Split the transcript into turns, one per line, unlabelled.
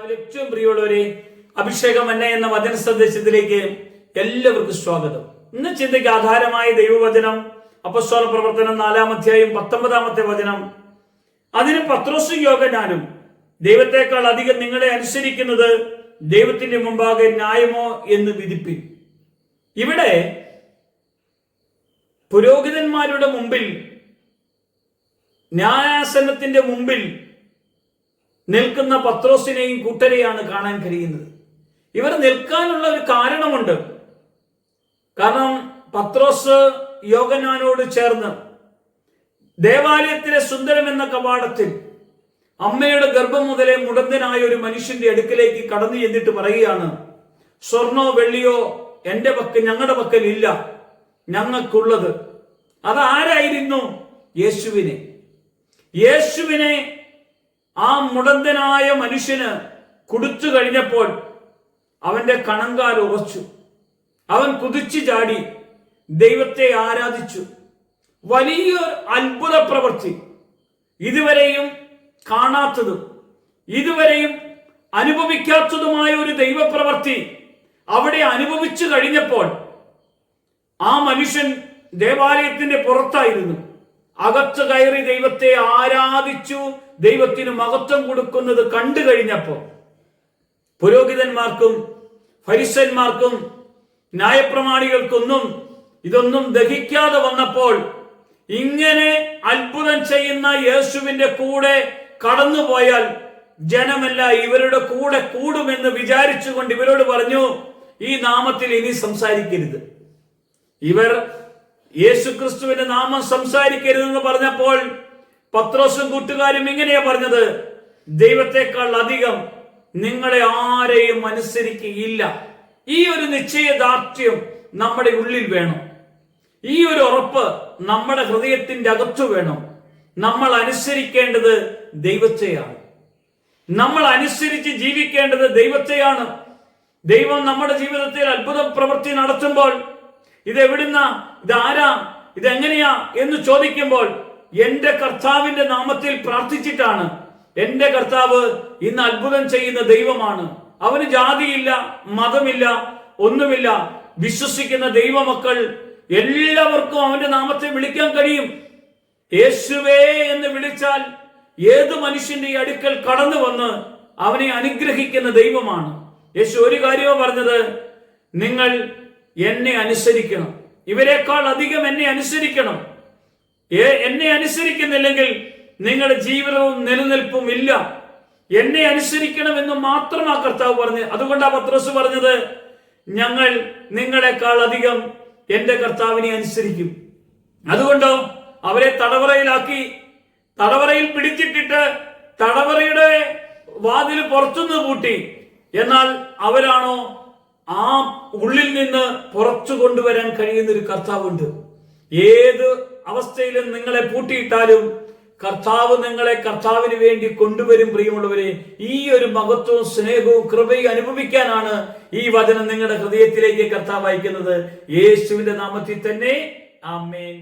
കർത്താവിൽ ഏറ്റവും പ്രിയമുള്ളവരെ, അഭിഷേകം എന്നെ എന്ന വചന സന്ദേശത്തിലേക്ക് എല്ലാവർക്കും സ്വാഗതം. ഇന്ന് ചിന്തയ്ക്ക് ആധാരമായ ദൈവവചനം അപ്പോസ്തല പ്രവർത്തനം 4-ാം അധ്യായം 19-ാമത്തെ വചനം. അതിന് പത്രോസും യോഹന്നാനും, ദൈവത്തെക്കാൾ അധികം നിങ്ങളെ അനുസരിക്കുന്നത് ദൈവത്തിന്റെ മുമ്പാകെ ന്യായമോ എന്ന് വിധിപ്പിൻ. ഇവിടെ പുരോഹിതന്മാരുടെ മുമ്പിൽ, ന്യായാസനത്തിന്റെ മുമ്പിൽ നിൽക്കുന്ന പത്രോസിനെയും കൂട്ടരെയാണ് കാണാൻ കഴിയുന്നത്. ഇവർ നിൽക്കാനുള്ള ഒരു കാരണമുണ്ട്. കാരണം പത്രോസ് യോഹന്നാനോട് ചേർന്ന് ദേവാലയത്തിലെ സുന്ദരം എന്ന കവാടത്തിൽ അമ്മയുടെ ഗർഭം മുതലേ മുടന്തനായ ഒരു മനുഷ്യന്റെ അടുക്കലേക്ക് കടന്നു ചെന്നിട്ട് പറയുകയാണ്, സ്വർണോ വെള്ളിയോ ഞങ്ങളുടെ പക്കൽ ഇല്ല, ഞങ്ങൾക്കുള്ളത്. അതാരായിരുന്നു? യേശുവിനെ ആ മുടന്തനായ മനുഷ്യന് കൊടുത്തു കഴിഞ്ഞപ്പോൾ അവന്റെ കണങ്കാൽ ഉറച്ചു. അവൻ കുതിച്ചു ചാടി ദൈവത്തെ ആരാധിച്ചു. വലിയൊരു അത്ഭുത പ്രവൃത്തി, ഇതുവരെയും കാണാത്തതും ഇതുവരെയും അനുഭവിക്കാത്തതുമായ ഒരു ദൈവപ്രവൃത്തി അവിടെ അനുഭവിച്ചു കഴിഞ്ഞപ്പോൾ ആ മനുഷ്യൻ ദേവാലയത്തിന്റെ പുറത്തായിരുന്നു. അകത്ത് കയറി ദൈവത്തെ ആരാധിച്ചു. ദൈവത്തിന് മഹത്വം കൊടുക്കുന്നത് കണ്ടു കഴിഞ്ഞപ്പോൾ പുരോഹിതന്മാർക്കും ഫരിസന്മാർക്കും ന്യായപ്രമാണികൾക്കൊന്നും ഇതൊന്നും ദഹിക്കാതെ വന്നപ്പോൾ, ഇങ്ങനെ അത്ഭുതം ചെയ്യുന്ന യേശുവിന്റെ കൂടെ കടന്നുപോയാൽ ജനമല്ല ഇവരുടെ കൂടെ കൂടുമെന്ന് വിചാരിച്ചുകൊണ്ട് ഇവരോട് പറഞ്ഞു, ഈ നാമത്തിൽ ഇനി സംസാരിക്കരുത്. ഇവർ യേശുക്രിസ്തുവിന്റെ നാമം സംസാരിക്കരുതെന്ന് പറഞ്ഞപ്പോൾ പത്രോസും കൂട്ടുകാരും ഇങ്ങനെയാ പറഞ്ഞത്, ദൈവത്തെക്കാൾ അധികം നിങ്ങളെ ആരെയും അനുസരിക്കുകയില്ല. ഈ ഒരു നിശ്ചയദാർഢ്യം നമ്മുടെ ഉള്ളിൽ വേണം. ഈ ഒരു ഉറപ്പ് നമ്മുടെ ഹൃദയത്തിന്റെ അകത്തു വേണം. നമ്മൾ അനുസരിക്കേണ്ടത് ദൈവത്തെയാണ്. നമ്മൾ അനുസരിച്ച് ജീവിക്കേണ്ടത് ദൈവത്തെയാണ്. ദൈവം നമ്മുടെ ജീവിതത്തിൽ അത്ഭുത പ്രവൃത്തി നടത്തുമ്പോൾ ഇതെവിടുന്ന, ഇതാരാ, ഇതെങ്ങനെയാ എന്ന് ചോദിക്കുമ്പോൾ എന്റെ കർത്താവിന്റെ നാമത്തിൽ പ്രാർത്ഥിച്ചിട്ടാണ്. എന്റെ കർത്താവ് ഇന്ന് അത്ഭുതം ചെയ്യുന്ന ദൈവമാണ്. അവന് ജാതിയില്ല, മതമില്ല, ഒന്നുമില്ല. വിശ്വസിക്കുന്ന ദൈവമക്കൾ എല്ലാവർക്കും അവന്റെ നാമത്തെ വിളിക്കാൻ കഴിയും. യേശുവേ എന്ന് വിളിച്ചാൽ ഏത് മനുഷ്യന്റെ അടുക്കൽ കടന്നു വന്ന് അവനെ അനുഗ്രഹിക്കുന്ന ദൈവമാണ്. യേശു ഒരു കാര്യമോ പറഞ്ഞത്, നിങ്ങൾ എന്നെ അനുസരിക്കണം, ഇവരെക്കാൾ അധികം എന്നെ അനുസരിക്കണം. എന്നെ അനുസരിക്കുന്നില്ലെങ്കിൽ നിങ്ങളുടെ ജീവിതവും നിലനിൽപ്പും ഇല്ല. എന്നെ അനുസരിക്കണമെന്ന് മാത്രമാ കർത്താവ് പറഞ്ഞു. അതുകൊണ്ടാണ് പത്രോസ് പറഞ്ഞത്, ഞങ്ങൾ നിങ്ങളെക്കാൾ അധികം എന്റെ കർത്താവിനെ അനുസരിക്കും. അതുകൊണ്ടോ അവരെ തടവറയിലാക്കി, തടവറയിൽ പിടിച്ചിട്ടിട്ട് തടവറയുടെ വാതിൽ പുറത്തുനിന്ന് പൂട്ടി. എന്നാൽ അവരാണോ ആ ഉള്ളിൽ നിന്ന് പുറത്തു കൊണ്ടുവരാൻ കഴിയുന്ന ഒരു കർത്താവുണ്ട്. ഏത് അവസ്ഥയിലും നിങ്ങളെ പൂട്ടിയിട്ടാലും കർത്താവ് നിങ്ങളെ കർത്താവിന് വേണ്ടി കൊണ്ടുവരും. പ്രിയമുള്ളവരെ, ഈ ഒരു മഹത്വവും സ്നേഹവും കൃപയും അനുഭവിക്കാനാണ് ഈ വചനം നിങ്ങളുടെ ഹൃദയത്തിലേക്ക് കർത്താവ് അയക്കുന്നത്. യേശുവിന്റെ നാമത്തിൽ തന്നെ ആമേൻ.